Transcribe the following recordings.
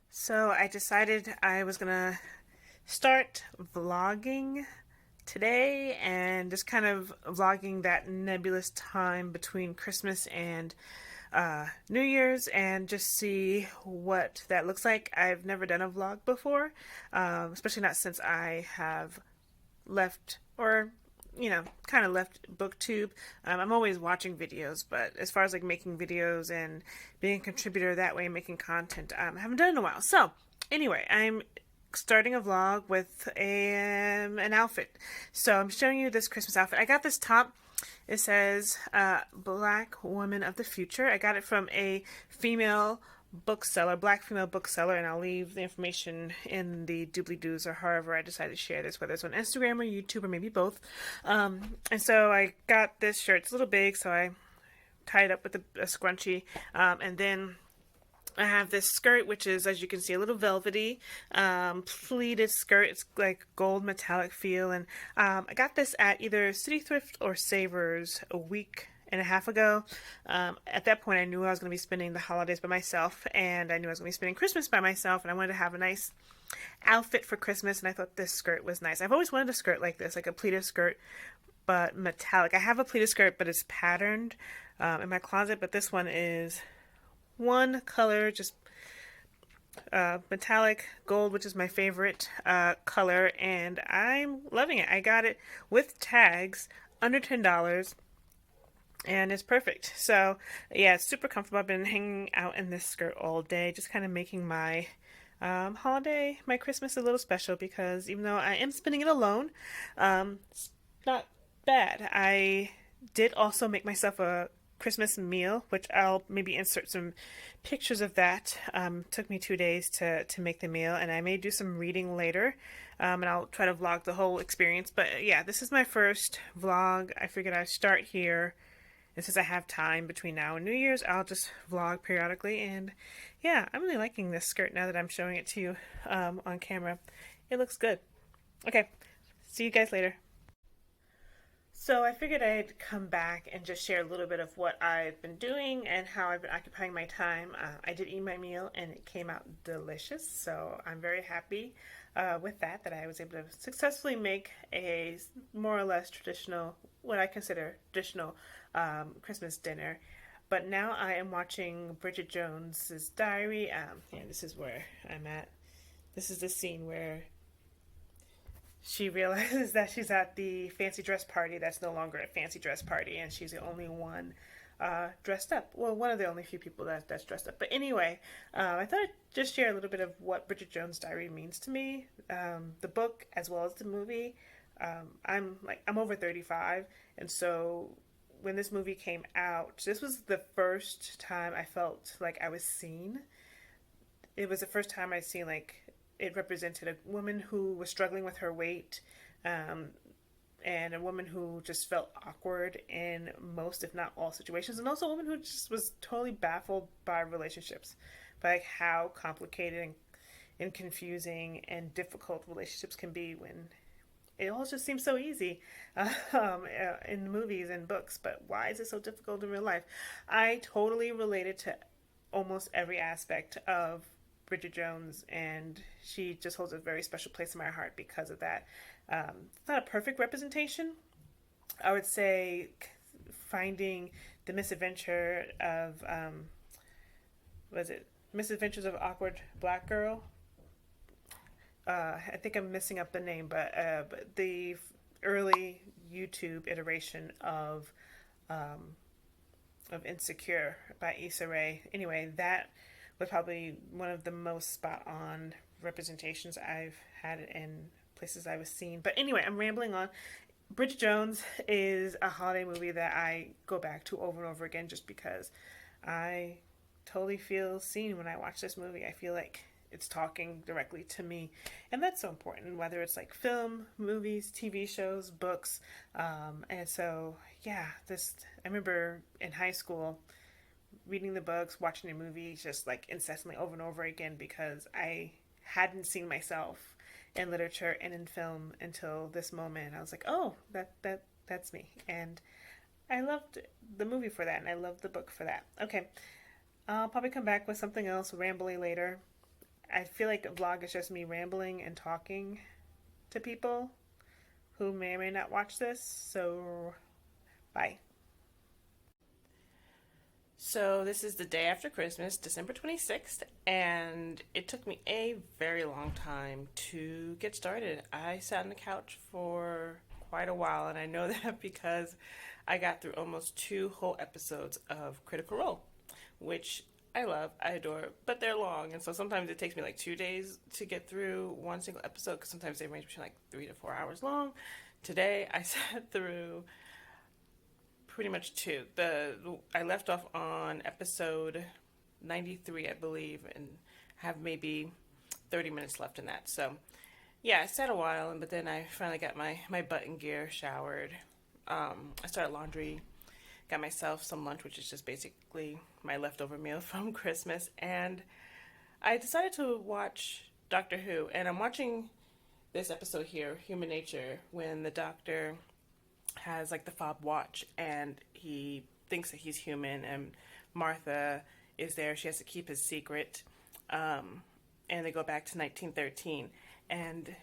So I decided I was gonna start vlogging today and just kind of vlogging that nebulous time between Christmas and New Year's and just see what that looks like. I've never done a vlog before, especially not since I have left or kind of left booktube. I'm always watching videos, but as far as like making videos and being a contributor that way, making content, I haven't done it in a while. So anyway, I'm starting a vlog with an outfit. So I'm showing you this Christmas outfit. I got this top. It says Black Woman of the Future. I got it from a female bookseller, black female bookseller, and I'll leave the information in the doobly doos or however I decide to share this, whether it's on Instagram or YouTube or maybe both. And so I got this shirt. It's a little big, so I tied it up with a scrunchie, and then I have this skirt, which is, as you can see, a little velvety, pleated skirt. It's like gold metallic feel, and I got this at either City Thrift or Savers a week and a half ago. At that point, I knew I was going to be spending the holidays by myself, and I knew I was going to be spending Christmas by myself, and I wanted to have a nice outfit for Christmas, and I thought this skirt was nice. I've always wanted a skirt like this, like a pleated skirt, but metallic. I have a pleated skirt, but it's patterned in my closet, but this one is one color, just metallic gold, which is my favorite color, and I'm loving it. I got it with tags under $10, and it's perfect. So yeah, it's super comfortable. I've been hanging out in this skirt all day, just kind of making my holiday, my Christmas a little special, because even though I am spending it alone, it's not bad. I did also make myself a Christmas meal, which I'll maybe insert some pictures of that. Took me 2 days to make the meal, and I may do some reading later, and I'll try to vlog the whole experience. But yeah, this is my first vlog. I figured I'd start here, and since I have time between now and New Year's, I'll just vlog periodically. And yeah, I'm really liking this skirt now that I'm showing it to you on camera. It looks good. Okay, see you guys later. So I figured I'd come back and just share a little bit of what I've been doing and how I've been occupying my time. I did eat my meal and it came out delicious, so I'm very happy with that I was able to successfully make a more or less traditional, what I consider traditional Christmas dinner. But now I am watching Bridget Jones's Diary. And this is where I'm at. This is the scene where she realizes that she's at the fancy dress party that's no longer a fancy dress party, and she's the only one dressed up. Well, one of the only few people that's dressed up. But anyway, I thought I'd just share a little bit of what Bridget Jones' Diary means to me, the book as well as the movie. I'm over 35, and so when this movie came out, this was the first time I felt like I was seen. It was the first time I'd seen like it represented a woman who was struggling with her weight, um, and a woman who just felt awkward in most, if not all, situations, and also a woman who just was totally baffled by relationships, by like how complicated and confusing and difficult relationships can be when it all just seems so easy in movies and books. But why is it so difficult in real life? I totally related to almost every aspect of Bridget Jones, and she just holds a very special place in my heart because of that. It's not a perfect representation. I would say finding the misadventure of, was it Misadventures of Awkward Black Girl? I think I'm messing up the name, but the early YouTube iteration of Insecure by Issa Rae. Anyway, that was probably one of the most spot on representations I've had in places I was seen. But anyway, I'm rambling on. Bridget Jones is a holiday movie that I go back to over and over again just because I totally feel seen when I watch this movie. I feel like it's talking directly to me, and that's so important, whether it's like film, movies, TV shows, books. And so yeah, this I remember in high school reading the books, watching the movies, just like incessantly over and over again because I hadn't seen myself in literature and in film until this moment. I was like, oh, that's me, and I loved the movie for that, and I loved the book for that. Okay, I'll probably come back with something else rambly later. I feel like a vlog is just me rambling and talking to people who may or may not watch this. So, bye. So, this is the day after Christmas, December 26th, and it took me a very long time to get started. I sat on the couch for quite a while, and I know that because I got through almost two whole episodes of Critical Role, which I love, I adore, but they're long, and so sometimes it takes me like 2 days to get through one single episode because sometimes they range between like 3 to 4 hours long. Today I sat through pretty much two. The I left off on episode 93, I believe, and have maybe 30 minutes left in that. So yeah, I sat a while, but then I finally got my butt in gear, showered. I started laundry, got myself some lunch, which is just basically my leftover meal from Christmas, and I decided to watch Doctor Who, and I'm watching this episode here, Human Nature, when the Doctor has like the fob watch and he thinks that he's human, and Martha is there. She has to keep his secret, and they go back to 1913, and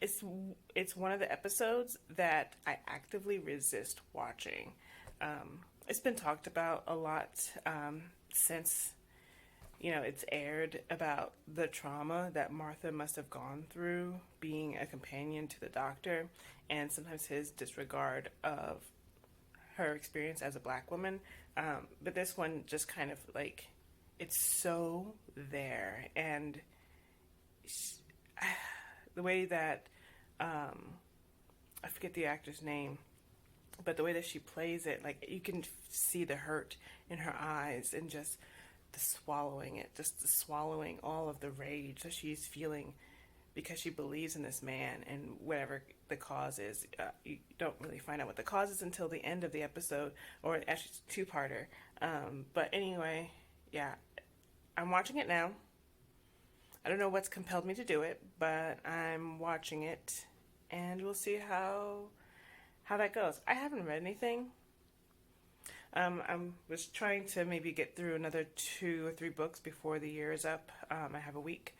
it's one of the episodes that I actively resist watching. It's been talked about a lot since it's aired about the trauma that Martha must have gone through being a companion to the Doctor, and sometimes his disregard of her experience as a black woman. But this one just kind of like, it's so there, and the way that I forget the actor's name, but the way that she plays it, like you can see the hurt in her eyes, and just the swallowing all of the rage that she's feeling because she believes in this man, and whatever the cause is, you don't really find out what the cause is until the end of the episode, or actually it's a two-parter. But anyway, yeah, I'm watching it now. I don't know what's compelled me to do it, but I'm watching it, and we'll see how that goes. I haven't read anything. I was trying to maybe get through another 2 or 3 books before the year is up. I have a week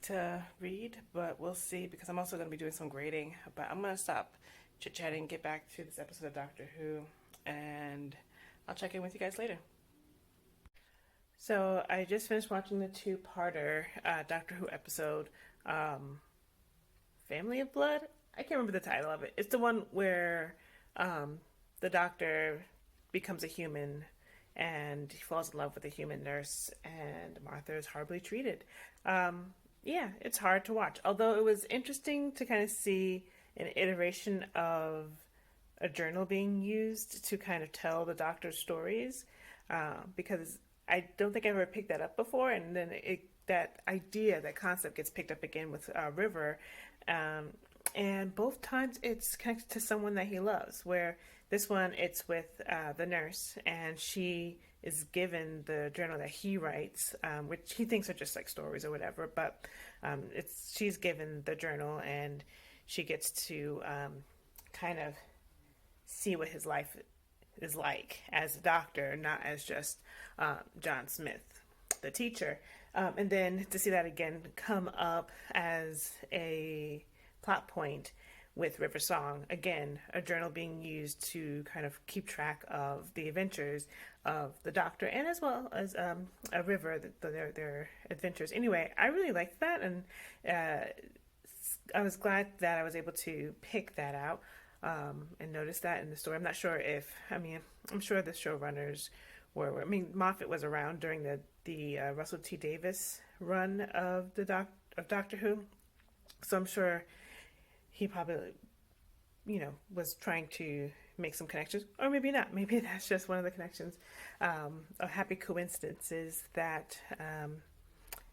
to read, but we'll see, because I'm also going to be doing some grading. But I'm going to stop chit-chatting, get back to this episode of Doctor Who, and I'll check in with you guys later. So I just finished watching the two-parter Doctor Who episode, Family of Blood. I can't remember the title of it. It's the one where the Doctor becomes a human and he falls in love with a human nurse, and Martha is horribly treated. Yeah, it's hard to watch. Although it was interesting to kind of see an iteration of a journal being used to kind of tell the Doctor's stories, because I don't think I ever picked that up before, and then that idea, that concept gets picked up again with River, and both times it's connected to someone that he loves, where this one it's with the nurse, and she is given the journal that he writes, which he thinks are just like stories or whatever, but she's given the journal, and she gets to kind of see what his life is like as a doctor, not as just John Smith, the teacher. And then to see that again come up as a plot point with River Song, again, a journal being used to kind of keep track of the adventures of the Doctor, and as well as a River, their adventures. Anyway, I really liked that, and I was glad that I was able to pick that out and notice that in the story. I'm not sure if, I'm sure the showrunners were, Moffat was around during the Russell T Davies run of Doctor Who, so I'm sure he probably, was trying to make some connections, or maybe not. Maybe that's just one of the connections, of happy coincidences that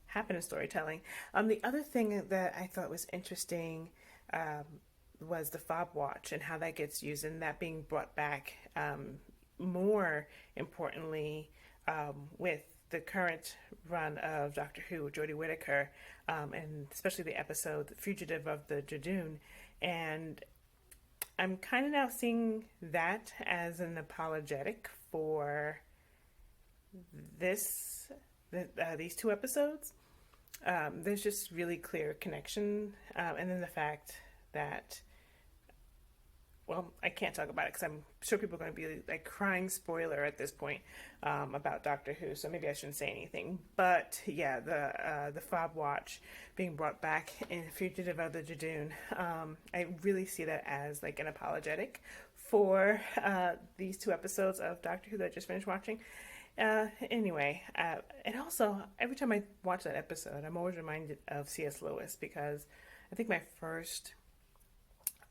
happen in storytelling. The other thing that I thought was interesting was the fob watch and how that gets used, and that being brought back, more importantly, with the current run of Doctor Who with Jodie Whittaker, and especially the episode Fugitive of the Jadoon. And I'm kind of now seeing that as an apologetic for these two episodes. There's just really clear connection, and then the fact that, well, I can't talk about it because I'm sure people are going to be like crying spoiler at this point about Doctor Who, so maybe I shouldn't say anything. But yeah, the fob watch being brought back in Fugitive of the Jadoon, I really see that as like an apologetic for these two episodes of Doctor Who that I just finished watching. Anyway, and also every time I watch that episode, I'm always reminded of C.S. Lewis because I think my first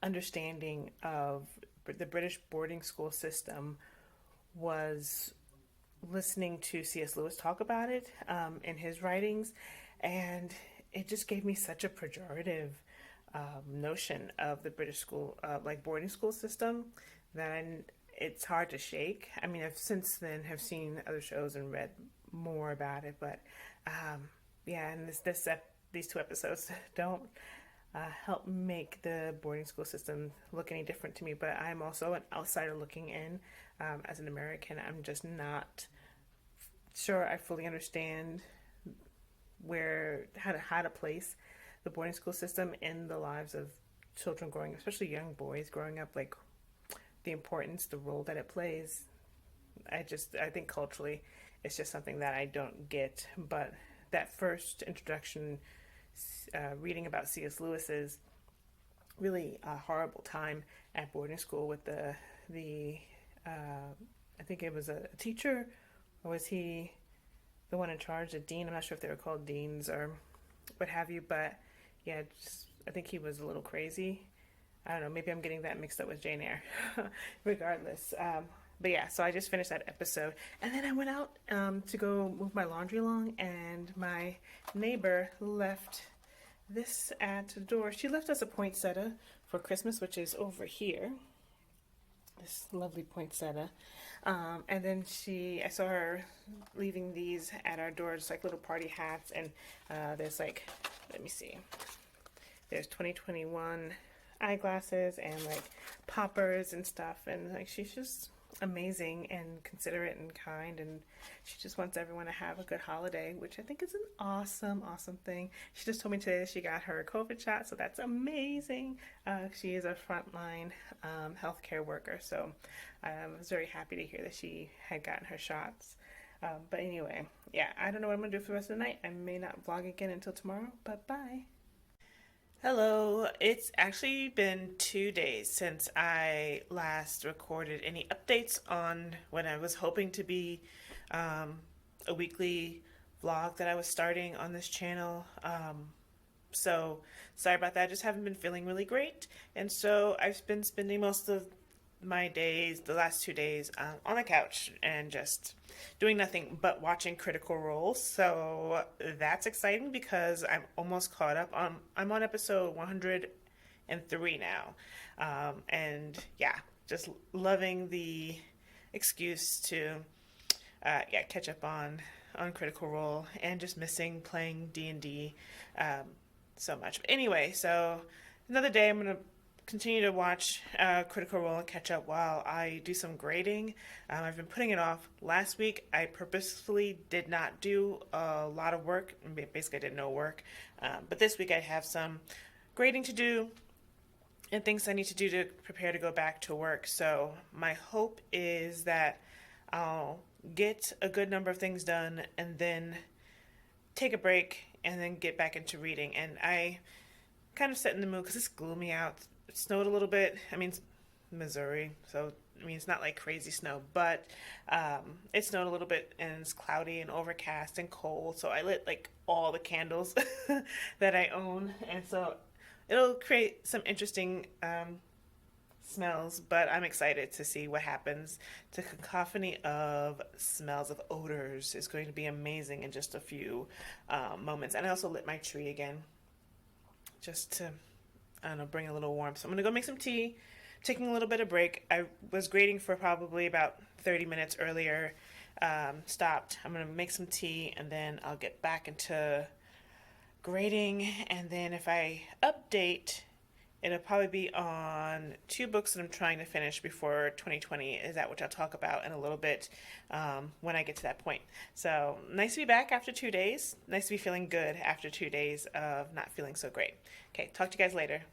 understanding of the British boarding school system was listening to C.S. Lewis talk about it in his writings, and it just gave me such a pejorative notion of the British school, like boarding school system, that it's hard to shake. I mean, I've since then have seen other shows and read more about it, but yeah, and these two episodes don't help make the boarding school system look any different to me. But I'm also an outsider looking in. As an American, I'm just not sure I fully understand how to place the boarding school system in the lives of children growing, especially young boys growing up, like the importance, the role that it plays. I think culturally, it's just something that I don't get. But that first introduction, reading about C.S. Lewis's really horrible time at boarding school with the I think it was a teacher, or was he the one in charge, the dean? I'm not sure if they were called deans or what have you, but yeah, I think he was a little crazy. I don't know, maybe I'm getting that mixed up with Jane Eyre. Regardless. But yeah, so I just finished that episode. And then I went out to go move my laundry along, and my neighbor left this at the door. She left us a poinsettia for Christmas, which is over here. This lovely poinsettia. And then I saw her leaving these at our door, just like little party hats. And there's like, let me see, there's 2021 eyeglasses and like poppers and stuff. And like, she's just amazing and considerate and kind, and she just wants everyone to have a good holiday, which I think is an awesome thing. She just told me today that she got her COVID shot, so that's amazing. She is a frontline healthcare worker, so I was very happy to hear that she had gotten her shots. But anyway, yeah, I don't know what I'm gonna do for the rest of the night. I may not vlog again until tomorrow, but bye. Hello. It's actually been 2 days since I last recorded any updates on when I was hoping to be a weekly vlog that I was starting on this channel. So sorry about that. I just haven't been feeling really great. And so I've been spending most of my days, the last 2 days, on the couch and just doing nothing but watching Critical Role. So that's exciting because I'm almost caught up. I'm on episode 103 now. And yeah, just loving the excuse to catch up on Critical Role, and just missing playing D&D so much. But anyway, so another day I'm going to continue to watch Critical Role and catch up while I do some grading. I've been putting it off. Last week, I purposefully did not do a lot of work. Basically, I did no work. But this week, I have some grading to do and things I need to do to prepare to go back to work. So my hope is that I'll get a good number of things done and then take a break and then get back into reading. And I kind of set in the mood because it's gloomy out. It snowed a little bit. I mean, it's Missouri, so I mean, it's not like crazy snow, but it snowed a little bit, and it's cloudy and overcast and cold. So I lit like all the candles that I own, and so it'll create some interesting smells. But I'm excited to see what happens. The cacophony of smells, of odors, is going to be amazing in just a few moments. And I also lit my tree again, just to, I don't know, bring a little warmth. So I'm gonna go make some tea, taking a little bit of break. I was grading for probably about 30 minutes earlier, stopped. I'm gonna make some tea, and then I'll get back into grading. And then if I update It'll probably be on two books that I'm trying to finish before 2020 is out, which I'll talk about in a little bit when I get to that point. So nice to be back after 2 days. Nice to be feeling good after 2 days of not feeling so great. Okay, talk to you guys later.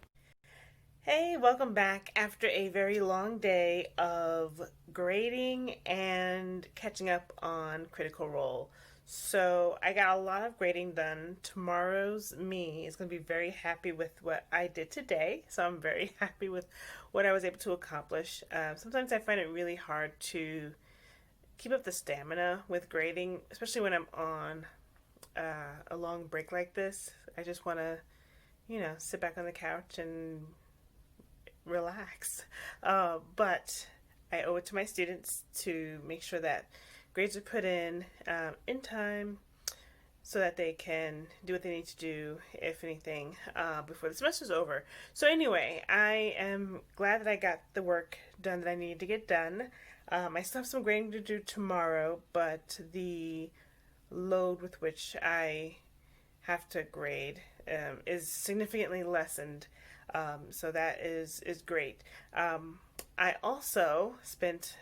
Hey, welcome back after a very long day of grading and catching up on Critical Role. So, I got a lot of grading done. Tomorrow's me is going to be very happy with what I did today. So, I'm very happy with what I was able to accomplish. Sometimes I find it really hard to keep up the stamina with grading, especially when I'm on a long break like this. I just want to, sit back on the couch and relax. But I owe it to my students to make sure that grades are put in time so that they can do what they need to do, if anything, before the semester's over. So, anyway, I am glad that I got the work done that I needed to get done. I still have some grading to do tomorrow, but the load with which I have to grade is significantly lessened. So that is great. I also spent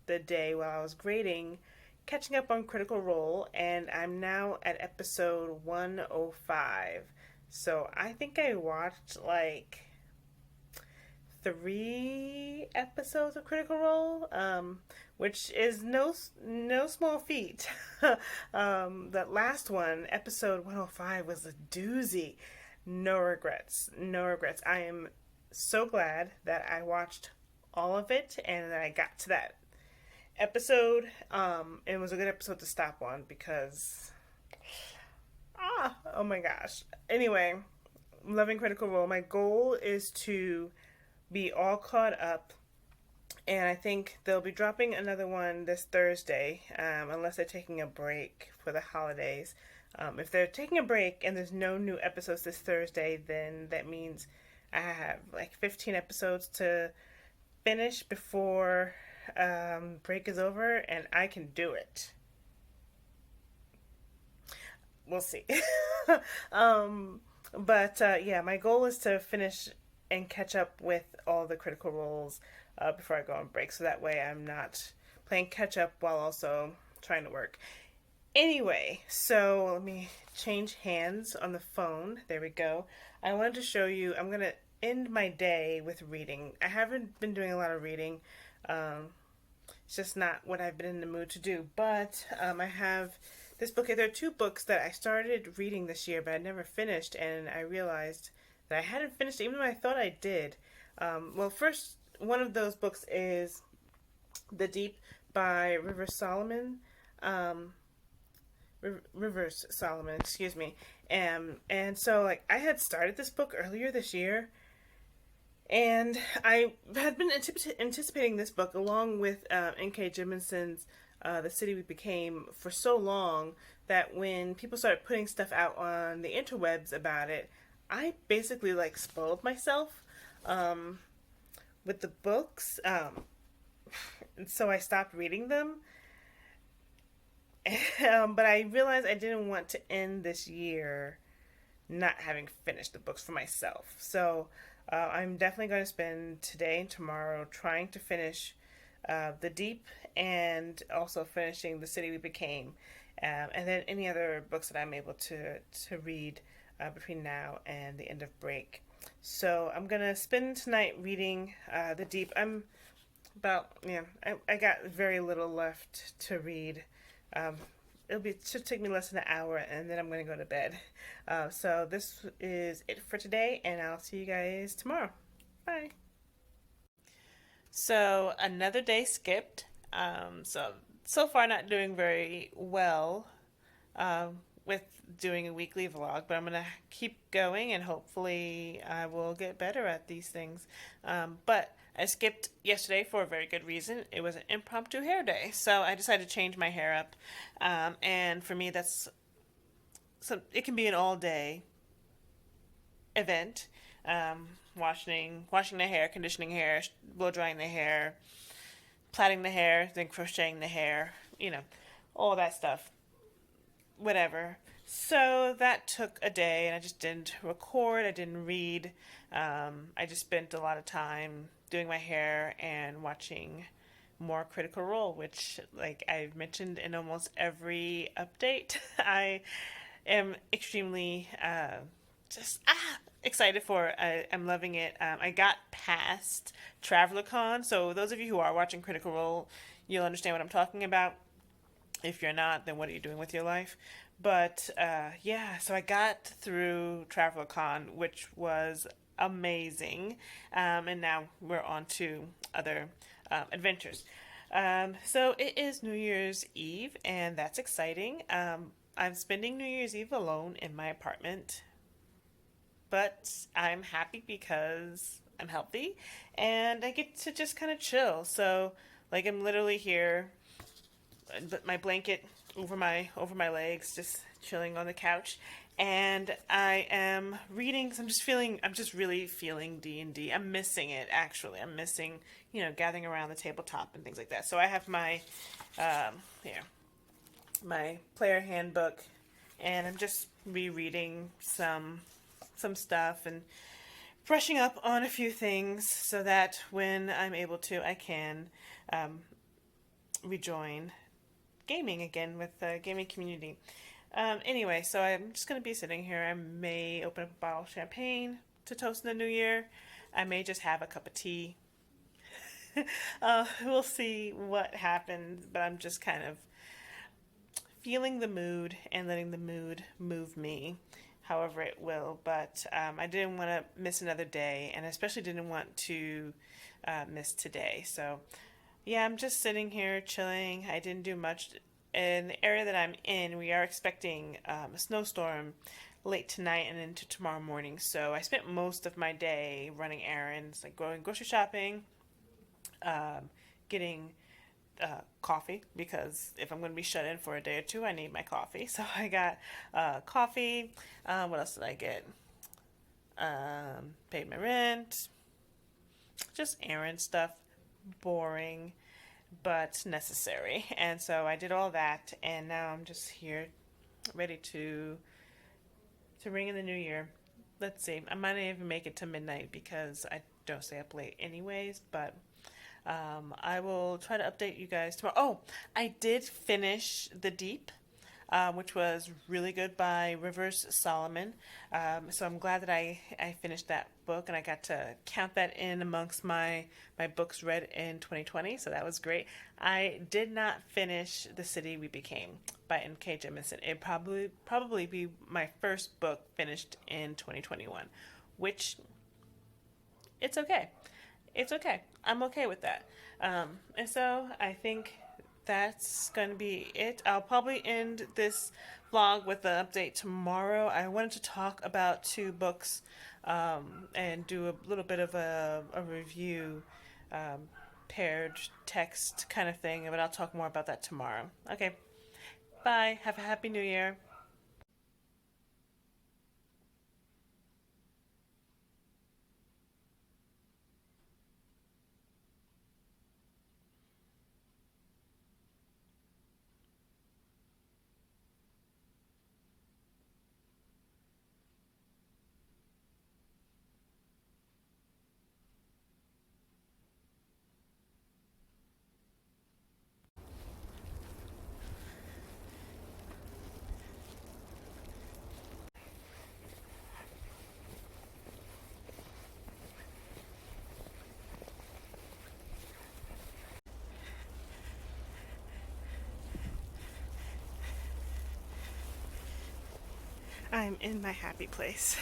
the day while I was grading catching up on Critical Role, and I'm now at episode 105. So I think I watched like 3 episodes of Critical Role, which is no small feat. That last one, episode 105, was a doozy. No regrets. No regrets. I am so glad that I watched all of it and that I got to that episode. It was a good episode to stop on because oh my gosh. Anyway, I'm loving Critical Role. My goal is to be all caught up, and I think they'll be dropping another one this Thursday, unless they're taking a break for the holidays. If they're taking a break and there's no new episodes this Thursday, then that means I have like 15 episodes to finish before break is over, and I can do it. We'll see. But yeah, my goal is to finish and catch up with all the Critical Roles before I go on break, so that way I'm not playing catch up while also trying to work. Anyway, so let me change hands on the phone. There we go. I wanted to show you, I'm going to end my day with reading. I haven't been doing a lot of reading. It's just not what I've been in the mood to do. But I have this book. There are 2 books that I started reading this year, but I never finished. And I realized that I hadn't finished, even though I thought I did. Well, first, one of those books is The Deep by Rivers Solomon, excuse me. And so like I had started this book earlier this year, and I had been anticipating this book along with N.K. Jemisin's The City We Became for so long that when people started putting stuff out on the interwebs about it, I basically like spoiled myself with the books, and so I stopped reading them. But I realized I didn't want to end this year not having finished the books for myself. So I'm definitely going to spend today and tomorrow trying to finish The Deep and also finishing The City We Became. And then any other books that I'm able to read between now and the end of break. So I'm going to spend tonight reading The Deep. I got very little left to read. It should take me less than an hour, and then I'm going to go to bed. So this is it for today, and I'll see you guys tomorrow. Bye. So another day skipped. So far not doing very well with doing a weekly vlog, but I'm gonna keep going, and hopefully I will get better at these things. But I skipped yesterday for a very good reason. It was an impromptu hair day, so I decided to change my hair up. And for me, it can be an all day event. Washing the hair, conditioning hair, blow drying the hair, plaiting the hair, then crocheting the hair, all that stuff. Whatever. So that took a day, and I just didn't record, I didn't read. I just spent a lot of time doing my hair and watching more Critical Role, which, like I've mentioned in almost every update, I am extremely just excited for. I'm loving it. I got past TravelerCon, so those of you who are watching Critical Role, you'll understand what I'm talking about. If you're not, then what are you doing with your life? But yeah, so I got through TravelerCon, which was amazing, and now we're on to other adventures. So it is New Year's Eve, and that's exciting. I'm spending New Year's Eve alone in my apartment, but I'm happy because I'm healthy and I get to just kind of chill. So, like, I'm literally here, but my blanket over my legs, just chilling on the couch, and I am reading. Cause I'm just really feeling D&D. I'm missing it actually. I'm missing gathering around the tabletop and things like that. So I have my here my player handbook, and I'm just rereading some stuff and brushing up on a few things so that when I'm able to, I can um, rejoin gaming again with the gaming community. Anyway, so I'm just going to be sitting here. I may open up a bottle of champagne to toast in the new year. I may just have a cup of tea. We'll see what happens, but I'm just kind of feeling the mood and letting the mood move me however it will. But I didn't want to miss another day, and especially didn't want to miss today. So yeah, I'm just sitting here chilling. I didn't do much. In the area that I'm in, we are expecting a snowstorm late tonight and into tomorrow morning. So I spent most of my day running errands, like going grocery shopping, getting coffee, because if I'm going to be shut in for a day or two, I need my coffee. So I got coffee. What else did I get? Paid my rent. Just errand stuff. Boring, but necessary. And so I did all that, and now I'm just here ready to ring in the new year. Let's see. I might not even make it to midnight because I don't stay up late anyways, but I will try to update you guys tomorrow. Oh, I did finish The Deep, which was really good by Rivers Solomon. So I'm glad that I finished that book and I got to count that in amongst my books read in 2020. So that was great. I did not finish The City We Became by N.K. Jemisin. It probably be my first book finished in 2021, which it's okay. It's okay. I'm okay with that. And so I think that's going to be it. I'll probably end this vlog with an update tomorrow. I wanted to talk about two books and do a little bit of a review, paired text kind of thing, but I'll talk more about that tomorrow. Okay, bye. Have a happy new year. I'm in my happy place.